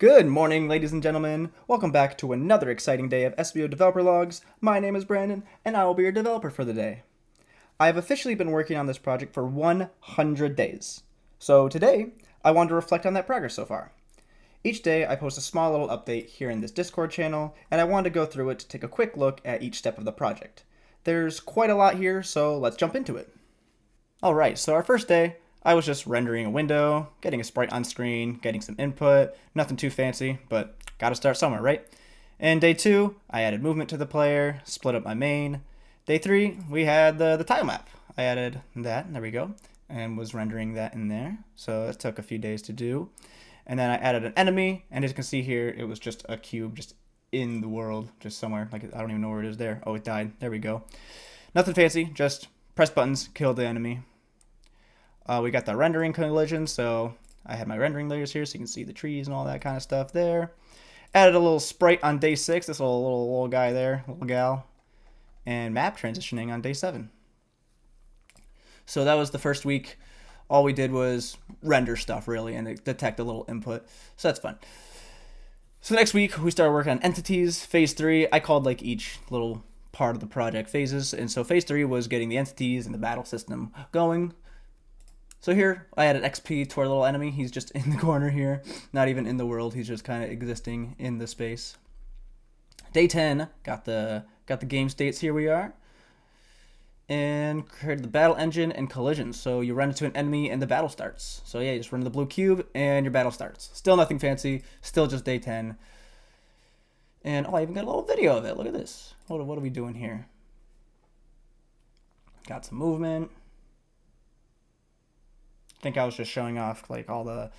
Good morning, ladies and gentlemen. Welcome back to another exciting day of ESPIO Developer Logs. My name is Brandon, and I will be your developer for the day. I have officially been working on this project for 100 days. So today, I wanted to reflect on that progress so far. Each day, I post a small little update here in this Discord channel, and I wanted to go through it to take a quick look at each step of the project. There's quite a lot here, so let's jump into it. Alright, so our first day, I was just rendering a window, getting a sprite on screen, getting some input, nothing too fancy, but gotta start somewhere, right? And day 2, I added movement to the player, split up my main. Day 3, we had the tile map. I added that, there we go, and was rendering that in there. So it took a few days to do. And then I added an enemy, and as you can see here, it was just a cube just in the world, just somewhere. Like, I don't even know where it is there. Oh, it died. There we go. Nothing fancy, just press buttons, kill the enemy. We got the rendering collision, so I have my rendering layers here so you can see the trees and all that kind of stuff there. Added a little sprite on day 6, this little guy there, little gal. And map transitioning on day 7. So that was the first week. All we did was render stuff, really, and detect a little input. So that's fun. So next week, we started working on entities. Phase 3, I called like each little part of the project phases. And so phase 3 was getting the entities and the battle system going. So here, I added XP to our little enemy. He's just in the corner here, not even in the world. He's just kind of existing in the space. Day 10, got the game states. Here we are. And created the battle engine and collisions. So you run into an enemy and the battle starts. So yeah, you just run to the blue cube and your battle starts. Still nothing fancy. Still just day 10. And oh, I even got a little video of it. Look at this. What are we doing here? Got some movement. I think I was just showing off like all the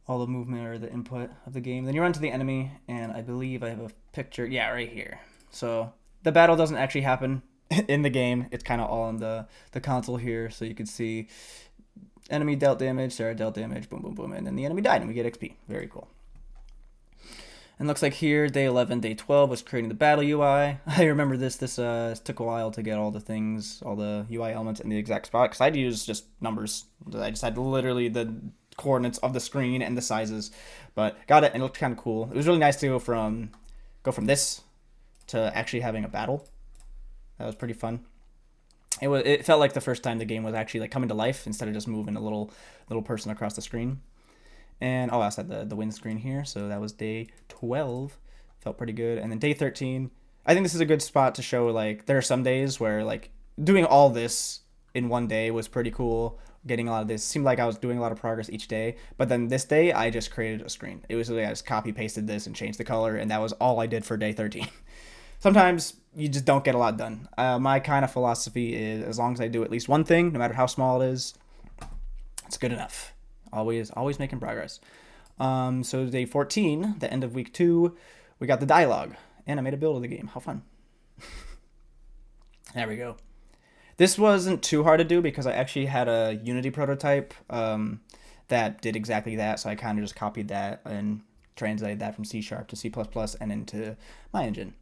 movement or the input of the game. Then you run to the enemy, and I believe I have a picture. Yeah, right here. So the battle doesn't actually happen in the game. It's kind of all in the console here, so you can see enemy dealt damage, Sarah dealt damage, boom, boom, boom, and then the enemy died, and we get XP. Very cool. And looks like here, day 11, day 12 was creating the battle UI. I remember this took a while to get all the things, all the UI elements in the exact spot, because I'd use just numbers. I just had literally the coordinates of the screen and the sizes, but got it, and it looked kind of cool. It was really nice to go from this to actually having a battle. That was pretty fun. It felt like the first time the game was actually like coming to life instead of just moving a little person across the screen. And oh, I also had the windscreen here, so that was day 12. Felt pretty good. And then day 13, I think this is a good spot to show, like, there are some days where, like, doing all this in one day was pretty cool. Getting a lot of this. Seemed like I was doing a lot of progress each day. But then this day, I just created a screen. It was like I just copy-pasted this and changed the color, and that was all I did for day 13. Sometimes you just don't get a lot done. My kind of philosophy is as long as I do at least one thing, no matter how small it is, it's good enough. Always making progress. So day 14, the end of week 2, we got the dialogue, and I made a build of the game. How fun. There we go. This wasn't too hard to do because I actually had a Unity prototype that did exactly that, so I kind of just copied that and translated that from C# to C++ and into my engine.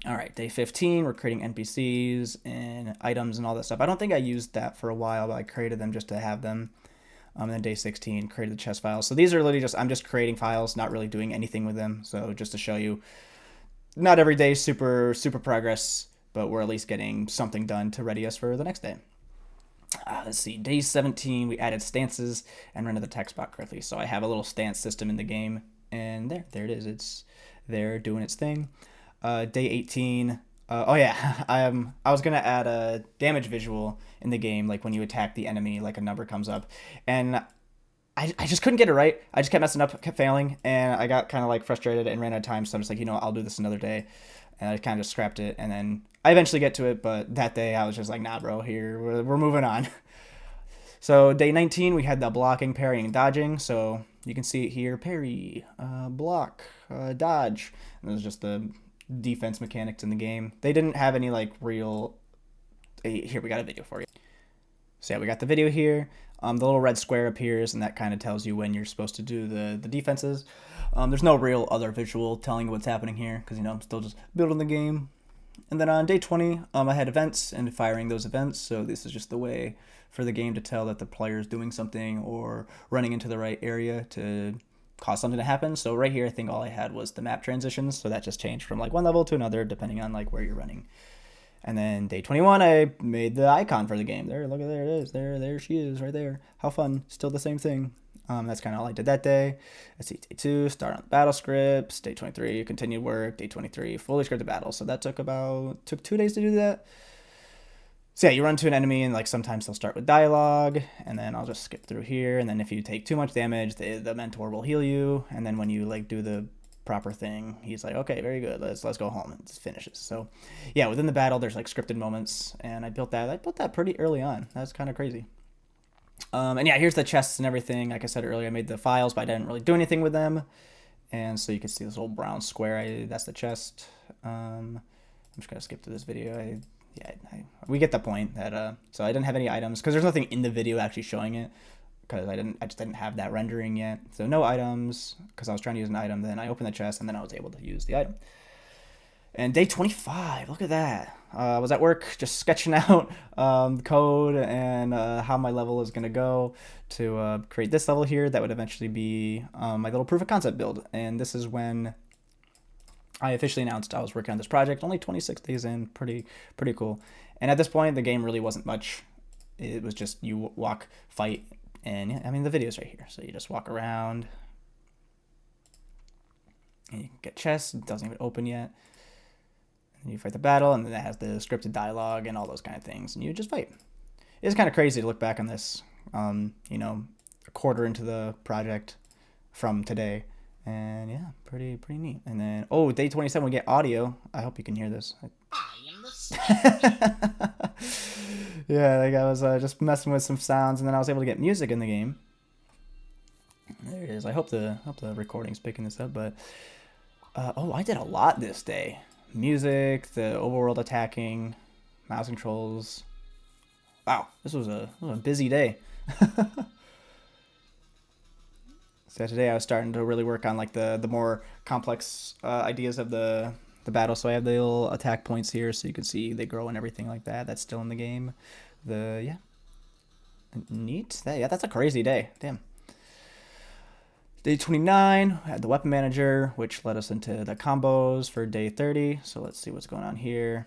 All right, day 15, we're creating NPCs and items and all that stuff. I don't think I used that for a while, but I created them just to have them. And then day 16, created the chess files. So these are literally I'm just creating files, not really doing anything with them. So just to show you, not every day super progress, but we're at least getting something done to ready us for the next day. Let's see, day 17, we added stances and rendered the text box correctly. So I have a little stance system in the game, and there it is. It's there doing its thing. Day 18, oh yeah, I was gonna add a damage visual in the game, like when you attack the enemy, like a number comes up, and I just couldn't get it right. I just kept messing up, kept failing, and I got kind of like frustrated and ran out of time. So I'm just like, I'll do this another day, and I kind of just scrapped it. And then I eventually get to it, but that day I was just like, nah, bro, here we're moving on. So day 19, we had the blocking, parrying, and dodging. So you can see it here: parry, block, dodge. And it was just the defense mechanics in the game. They didn't have any like real. Here, we got a video for you. So yeah, we got the video here. The little red square appears, and that kind of tells you when you're supposed to do the defenses. There's no real other visual telling you what's happening here, because I'm still just building the game. And then on day 20, I had events and firing those events. So this is just the way for the game to tell that the player is doing something or running into the right area to cause something to happen. So right here, I think all I had was the map transitions. So that just changed from like one level to another depending on like where you're running. And then day 21, I made the icon for the game. There, look at there it is. There she is right there. How fun. Still the same thing. That's kind of all I did that day. Let's see, day 2, start on the battle scripts. Day 23, continued work. Day 23, fully scripted battle. So that took 2 days to do that. So yeah, you run to an enemy and like sometimes they'll start with dialogue, and then I'll just skip through here. And then if you take too much damage, the mentor will heal you. And then when you like do the proper thing, he's like, okay, very good, let's go home, and it finishes. So yeah, within the battle there's like scripted moments, and I built that pretty early on. That's kind of crazy. And yeah, here's the chests and everything. Like I said earlier, I made the files, but I didn't really do anything with them. And so you can see this little brown square. That's the chest. I'm just gonna skip to this video. We get the point that so I didn't have any items because there's nothing in the video actually showing it, because I just didn't have that rendering yet. So no items because I was trying to use an item. Then I opened the chest and then I was able to use the item. And day 25, look at that. I was at work just sketching out code and how my level is going to go to create this level here that would eventually be my little proof of concept build. And this is when I officially announced I was working on this project. Only 26 days in, pretty cool. And at this point, the game really wasn't much. It was just you walk, fight, and yeah, I mean, the video's right here. So you just walk around, and you can get chests. It doesn't even open yet. And you fight the battle, and then it has the scripted dialogue and all those kind of things, and you just fight. It's kind of crazy to look back on this, a quarter into the project from today. And yeah, pretty neat. And then, day 27, we get audio. I hope you can hear this. I am the yeah, like I was just messing with some sounds, and then I was able to get music in the game. There it is. I hope the recording's picking this up. But I did a lot this day. Music, the overworld attacking, mouse controls. Wow, this was a busy day. So today I was starting to really work on like the more complex ideas of the battle. So I have the little attack points here, so you can see they grow and everything like that. That's still in the game. Neat. That's a crazy day. Damn. Day 29, I had the weapon manager, which led us into the combos for day 30. So let's see what's going on here.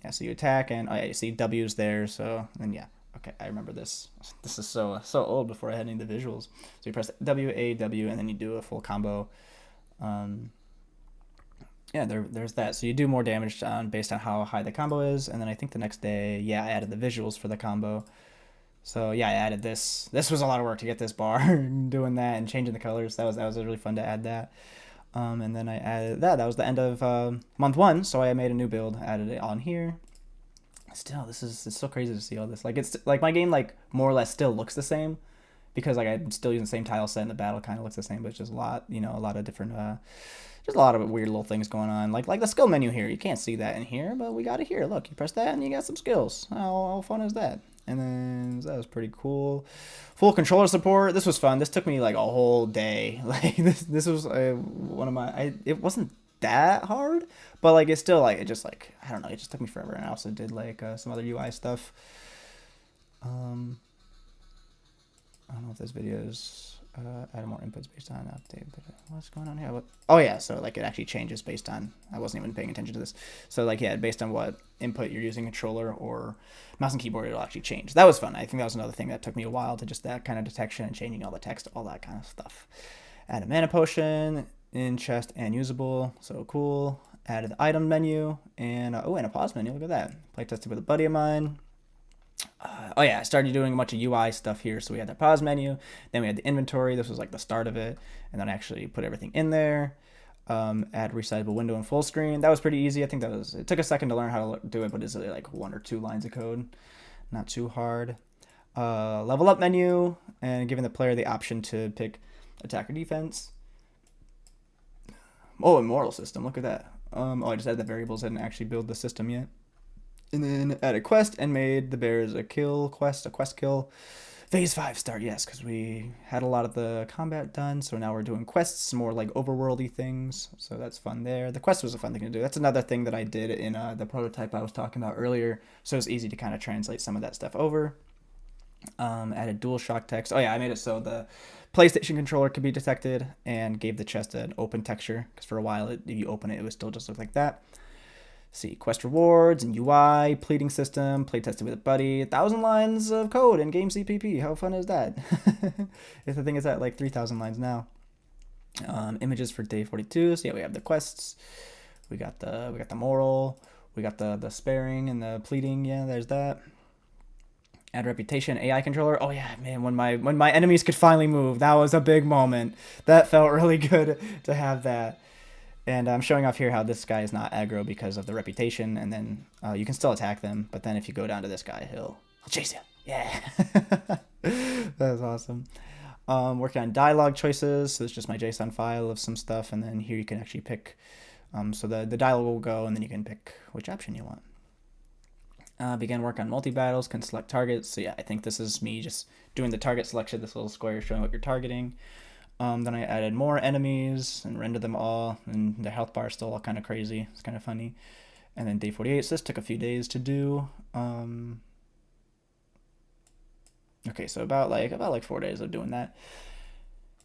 Yeah, so you attack, and you see W's there. So then yeah. Okay, I remember this. This is so old before I had any of the visuals. So you press W, A, W, and then you do a full combo. There's that. So you do more damage based on how high the combo is. And then I think the next day, I added the visuals for the combo. So yeah, I added this. This was a lot of work to get this bar, doing that and changing the colors. That was really fun to add that. And then I added that. That was the end of month 1. So I made a new build, added it on here. Still, it's so crazy to see all this. Like, it's like my game like more or less still looks the same, because like I'm still using the same tile set and the battle kind of looks the same, but it's just a lot of different just a lot of weird little things going on. Like the skill menu here, you can't see that in here, but we got it here. Look, you press that and you got some skills. How fun is that? And then that was pretty cool. Full controller support. This was fun. This took me like a whole day. Like this was one of my. It wasn't that hard, but like it's still like it just like I don't know. It just took me forever. And I also did like some other UI stuff. I don't know if this video is added more inputs based on update. But what's going on here? Oh yeah, so like it actually changes based on. I wasn't even paying attention to this. So like based on what input you're using, controller or mouse and keyboard, it'll actually change. That was fun. I think that was another thing that took me a while to just that kind of detection and changing all the text, all that kind of stuff. Add a mana potion in chest and usable. So cool. Added the item menu and and a pause menu. Look at that. Play tested with a buddy of mine. I started doing a bunch of UI stuff here. So we had the pause menu, then we had the inventory. This was like the start of it, and then I actually put everything in there. Add resizable window and full screen. That was pretty easy. I think it took a second to learn how to do it, but it's like 1 or 2 lines of code, not too hard. Level up menu and giving the player the option to pick attack or defense. Immortal system. Look at that. I just added the variables. I didn't actually build the system yet. And then add a quest and made the bears a quest kill. Phase 5 start, yes, because we had a lot of the combat done, so now we're doing quests, more like overworldy things, so that's fun there. The quest was a fun thing to do. That's another thing that I did in the prototype I was talking about earlier, so it's easy to kind of translate some of that stuff over. Added DualShock text. Oh yeah, I made it so the PlayStation controller could be detected, and gave the chest an open texture, because for a while, if you open it, it would still just look like that. See, quest rewards and UI, pleading system, play tested with a buddy, 1,000 lines of code in game CPP. How fun is that? If the thing is at like 3,000 lines now. Images for day 42. So yeah, we have the quests. We got the moral. We got the sparing and the pleading. Yeah, there's that. Add reputation, AI controller. Oh yeah, man, when my enemies could finally move, that was a big moment. That felt really good to have that. And I'm showing off here how this guy is not aggro because of the reputation, and then you can still attack them, but then if you go down to this guy, he'll chase you. Yeah. That's awesome. Working on dialogue choices, so it's just my JSON file of some stuff, and then here you can actually pick, so the dialogue will go, and then you can pick which option you want. Begin work on multi-battles, can select targets, so yeah, I think this is me just doing the target selection, this little square showing what you're targeting. Then I added more enemies and rendered them all, and the health bar is still all kind of crazy. It's kind of funny. And then day 48, so this took a few days to do. Okay, so about like 4 days of doing that.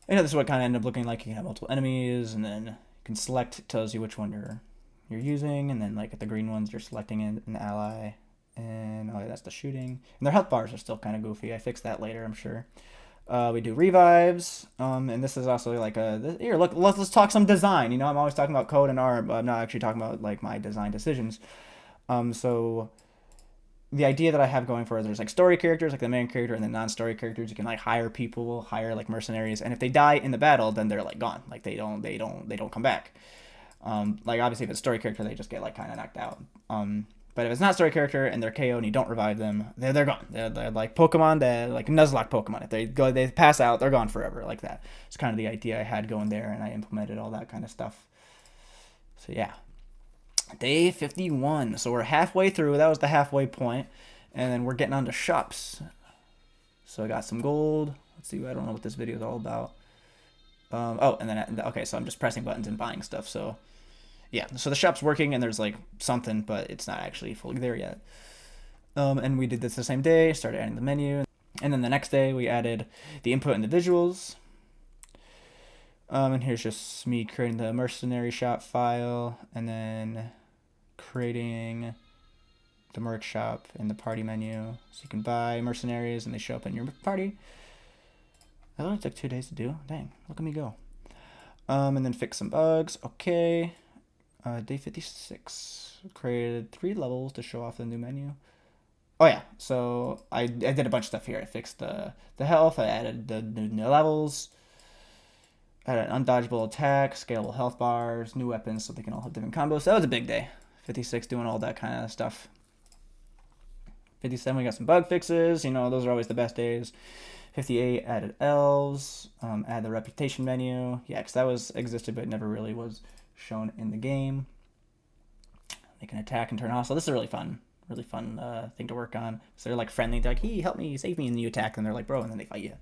And this is what kind of ended up looking like. You can have multiple enemies, and then you can select. It tells you which one you're using, and then like at the green ones, you're selecting an ally. And oh, yeah, that's the shooting. And their health bars are still kind of goofy. I fixed that later, I'm sure. We do revives, and this is also like here. Look, let's talk some design. You know, I'm always talking about code and art, but I'm not actually talking about like my design decisions. So the idea that I have going for it, there's like story characters, like the main character, and then non-story characters. You can like hire people, hire like mercenaries, and if they die in the battle, then they're like gone. Like they don't come back. Like obviously if it's a story character, they just get like kind of knocked out. But if it's not a story character and they're KO and you don't revive them, they're gone. They're like Pokemon, they're like Nuzlocke Pokemon. If they pass out, they're gone forever, like that. It's kind of the idea I had going there, and I implemented all that kind of stuff. So yeah, day 51. So we're halfway through. That was the halfway point, and then we're getting on to shops. So I got some gold. Let's see. I don't know what this video is all about. Oh, and then okay. So I'm just pressing buttons and buying stuff. So. Yeah, so the shop's working and there's like something, but it's not actually fully there yet. And we did this the same day, started adding the menu. And then the next day we added the input and the visuals. And here's just me creating the mercenary shop file and then creating the merc shop in the party menu. So you can buy mercenaries and they show up in your party. That only took 2 days to do. Dang, look at me go. And then fix some bugs. Okay. Day 56, created 3 levels to show off the new menu. Oh yeah, so I did a bunch of stuff here. I fixed the health, I added the new levels, added an undodgeable attack, scalable health bars, new weapons so they can all have different combos. So that was a big day. 56 doing all that kind of stuff. 57 we got some bug fixes, you know, those are always the best days. 58 added elves, add the reputation menu. Yeah, because that was existed but never really was shown in the game. They can attack and turn hostile. This is a really fun thing to work on. So they're like friendly. They're like, hey, help me, save me, and you attack them. They're like, bro, and then they fight you.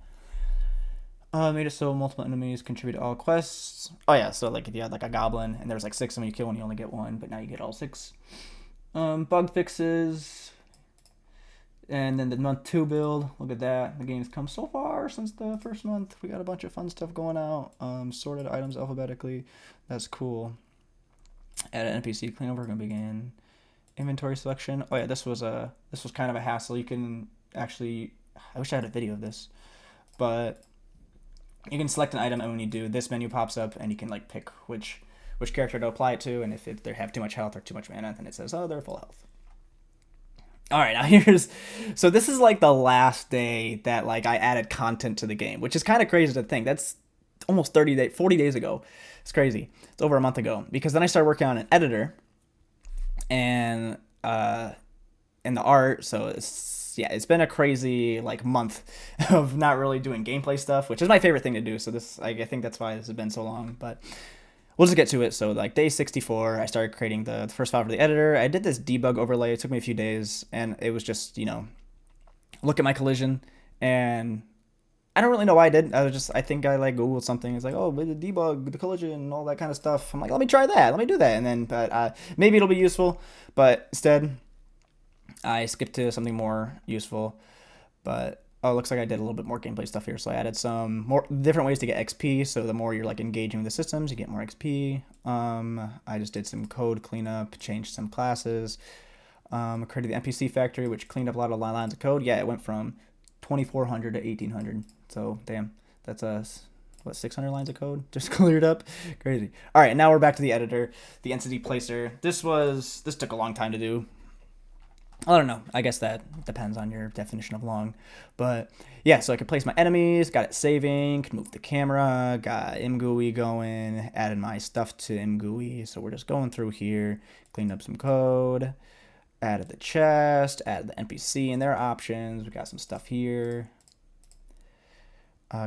Made it so multiple enemies contribute to all quests. Oh yeah, so like if you had like a goblin and there was like 6 of them, you kill one, you only get 1, but now you get all 6. Bug fixes. And then the month 2 build, look at that. The game's come so far since the first month. We got a bunch of fun stuff going out. Sorted items alphabetically. That's cool. Add an NPC cleanup. We're gonna begin inventory selection. Oh yeah, this was kind of a hassle. You can actually, I wish I had a video of this, but you can select an item, and when you do, this menu pops up, and you can like pick which character to apply it to, and if they have too much health or too much mana, then it says, oh, they're full health. All right, now so this is like the last day that like I added content to the game, which is kind of crazy to think. That's almost 40 days ago. It's crazy. It's over a month ago, because then I started working on an editor and in the art. So it's been a crazy like month of not really doing gameplay stuff, which is my favorite thing to do. So I think that's why this has been so long, but we'll just get to it. So like day 64, I started creating the first file for the editor. I did this debug overlay. It took me a few days, and it was just, you know, look at my collision And I don't really know why I did. I think I like Googled something. It's like, oh, debug the collision and all that kind of stuff. I'm like, let me try that. Let me do that. And then, but maybe it'll be useful. But instead, I skipped to something more useful. But oh, it looks like I did a little bit more gameplay stuff here. So I added some more different ways to get XP. So the more you're like engaging with the systems, you get more XP. I just did some code cleanup, changed some classes. Created the NPC factory, which cleaned up a lot of lines of code. Yeah, it went from 2,400 to 1,800. So damn, that's what 600 lines of code just cleared up. Crazy. All right, now we're back to the editor, the entity placer. This took a long time to do. I don't know. I guess that depends on your definition of long. But yeah, so I could place my enemies, got it saving, could move the camera, got MGUI going, added my stuff to MGUI. So we're just going through here, cleaned up some code, added the chest, added the NPC and their options. We got some stuff here.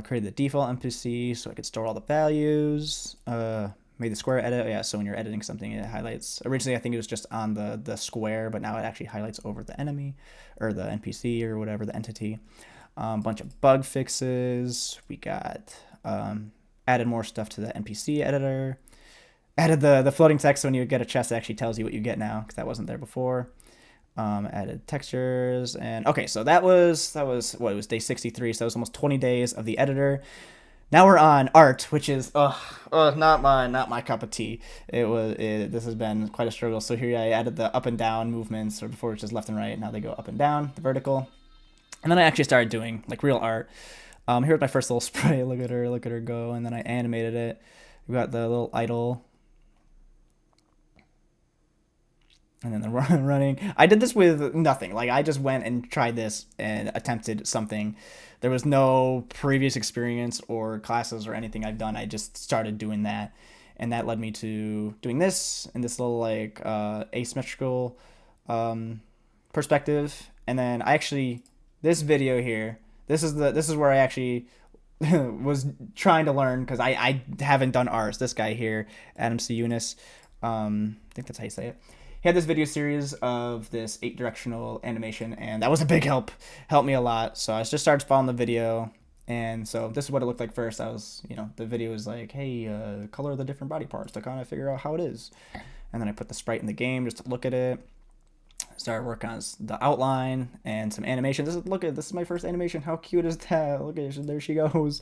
Created the default NPC so I could store all the values. Made the square edit. Yeah, so when you're editing something, it highlights. Originally, I think it was just on the square, but now it actually highlights over the enemy or the NPC or whatever, the entity. Bunch of bug fixes. We got added more stuff to the NPC editor. Added the floating text so when you get a chest, it actually tells you what you get now because that wasn't there before. Added textures and okay, so that was what it was day 63, so that was almost 20 days of the editor. Now we're on art, which is not my cup of tea. This has been quite a struggle. So here I added the up and down movements, or before it was just left and right. Now they go up and down, the vertical, and then I actually started doing like real art. Here's my first little spray. Look at her go, and then I animated it. We got the little idle. And then the running. I did this with nothing. Like, I just went and tried this and attempted something. There was no previous experience or classes or anything I've done. I just started doing that. And that led me to doing this and this little, like, asymmetrical perspective. And then I actually, this video here, this is where I actually was trying to learn because I haven't done art. This guy here, Adam C. Eunice. I think that's how you say it. He had this video series of this 8-directional animation, and that was a big helped me a lot. So I just started following the video, and so this is what it looked like first. The video was like, hey, color the different body parts to kind of figure out how it is. And then I put the sprite in the game just to look at it. Started working on the outline and some animation. This is my first animation. How cute is that? Look at her, there she goes.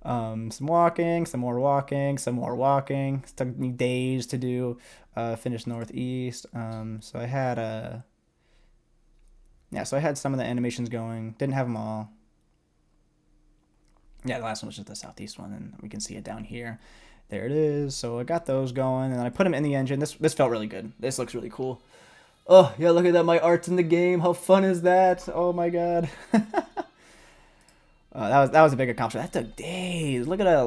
Some walking, some more walking, some more walking. It took me days to do. Finish northeast. So I had some of the animations going. Didn't have them all. Yeah, the last one was just the southeast one, and we can see it down here. There it is. So I got those going, and then I put them in the engine. This felt really good. This looks really cool. Oh yeah, look at that! My art's in the game. How fun is that? Oh my god. That was a big accomplishment. That took days. Look at that.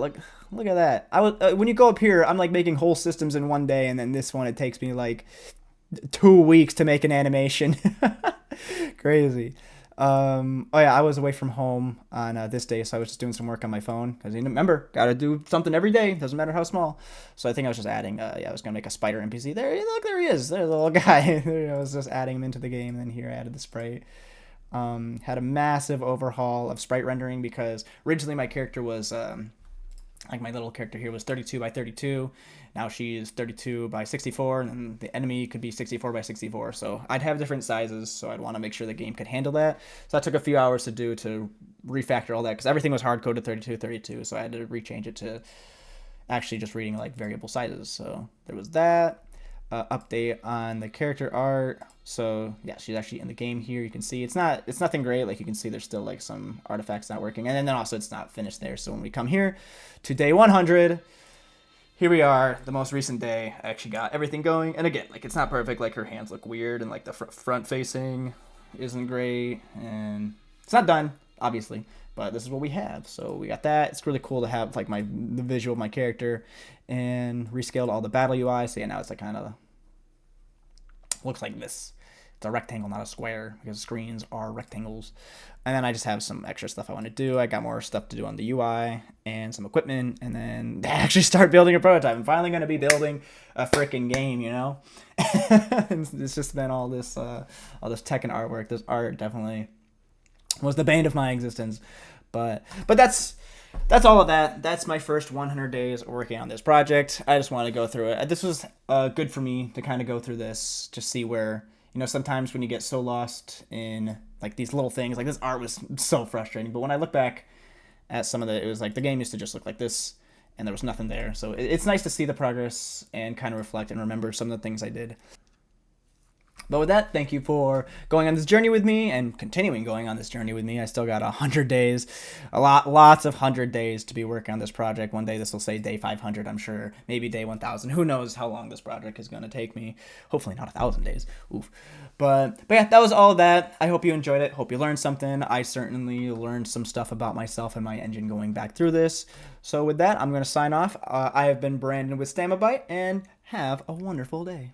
Look at that. I was when you go up here, I'm like making whole systems in one day, and then this one it takes me like 2 weeks to make an animation. Crazy. Oh yeah, I was away from home on this day, so I was just doing some work on my phone because remember, gotta do something every day. Doesn't matter how small. So I think I was just adding. I was gonna make a spider NPC. There he is. There's the little guy. I was just adding him into the game, and then here I added the sprite. Had a massive overhaul of sprite rendering because originally my character was like my little character here was 32 by 32. Now she's 32 by 64, and then the enemy could be 64 by 64. So I'd have different sizes, so I'd want to make sure the game could handle that. So that took a few hours to do to refactor all that because everything was hard coded 32. So I had to rechange it to actually just reading like variable sizes. So there was that. Update on the character art. So yeah, she's actually in the game here. You can see it's nothing great. Like you can see there's still like some artifacts not working, and then also it's not finished there. So when we come here to day 100, here we are, the most recent day. I actually got everything going, and again, like it's not perfect. Like her hands look weird, and like the front facing isn't great, and it's not done obviously. But this is what we have. So we got that. It's really cool to have like the visual of my character, and rescaled all the battle UI. So yeah, now it's like kind of looks like this. It's a rectangle, not a square, because screens are rectangles. And then I just have some extra stuff I want to do. I got more stuff to do on the UI and some equipment, and then actually start building a prototype. I'm finally going to be building a freaking game, you know? It's just been all this tech and artwork. This art definitely was the bane of my existence. But that's all of that. That's my first 100 days working on this project. I just wanted to go through it. This was good for me to kind of go through this, just see where, sometimes when you get so lost in like these little things, like this art was so frustrating. But when I look back at some of it was like the game used to just look like this, and there was nothing there. So it's nice to see the progress and kind of reflect and remember some of the things I did. But with that, thank you for going on this journey with me and continuing going on this journey with me. I still got 100 days, lots of 100 days to be working on this project. One day this will say day 500, I'm sure. Maybe day 1,000. Who knows how long this project is going to take me. Hopefully not 1,000 days. Oof. But yeah, that was all of that. I hope you enjoyed it. Hope you learned something. I certainly learned some stuff about myself and my engine going back through this. So with that, I'm going to sign off. I have been Brandon with Stamabyte, and have a wonderful day.